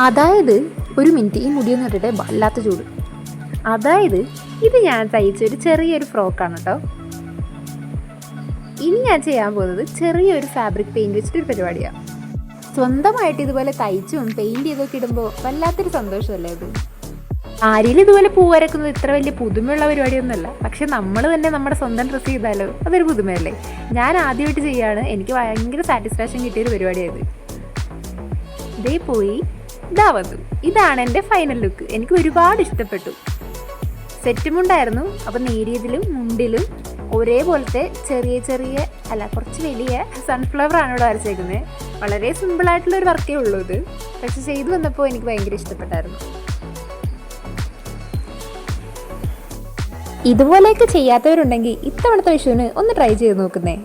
അതായത് ഒരു മിനിറ്റ്, ഈ മുടിയൊന്നും ഇട്ടിട്ട് വല്ലാത്ത ചൂട്. അതായത് ഇത് ഞാൻ തയ്ച്ചൊരു ചെറിയൊരു ഫ്രോക്കാണ് കേട്ടോ. ഇനി ഞാൻ ചെയ്യാൻ പോകുന്നത് ചെറിയൊരു ഫാബ്രിക് പെയിൻറ് വെച്ചിട്ടൊരു പരിപാടിയാണ്. സ്വന്തമായിട്ട് ഇതുപോലെ തയ്ച്ചും പെയിൻറ് ചെയ്തൊക്കെ ഇടുമ്പോൾ വല്ലാത്തൊരു സന്തോഷമല്ലേ ഇത്. ആരിലും ഇതുപോലെ പൂ വരക്കുന്നത് ഇത്ര വലിയ പുതുമയുള്ള പരിപാടിയൊന്നുമല്ല. പക്ഷെ നമ്മൾ തന്നെ നമ്മുടെ സ്വന്തം ഡ്രസ്സ് ചെയ്താലോ അതൊരു പുതുമയല്ലേ. ഞാൻ ആദ്യമായിട്ട് ചെയ്യാണ്, എനിക്ക് ഭയങ്കര സാറ്റിസ്ഫാക്ഷൻ കിട്ടിയൊരു പരിപാടിയായത്. ഇതേ പോയി ഇതാ വന്നു. ഇതാണ് എൻ്റെ ഫൈനൽ ലുക്ക്. എനിക്ക് ഒരുപാട് ഇഷ്ടപ്പെട്ടു. സെറ്റുമുണ്ടായിരുന്നു. അപ്പം നേരിയതിലും മുണ്ടിലും ഒരേപോലത്തെ കുറച്ച് വലിയ സൺഫ്ലവർ ആണ് ഇവിടെ വരച്ചേക്കുന്നത്. വളരെ സിമ്പിളായിട്ടുള്ളൊരു വർക്കേ ഉള്ളൂ ഇത്. പക്ഷെ ചെയ്തു വന്നപ്പോൾ എനിക്ക് ഭയങ്കര ഇഷ്ടപ്പെട്ടായിരുന്നു. ഇതുപോലെയൊക്കെ ചെയ്യാത്തവരുണ്ടെങ്കിൽ ഇത്തവണത്തെ വിഷുവിന് ഒന്ന് ട്രൈ ചെയ്ത് നോക്കുന്നേ.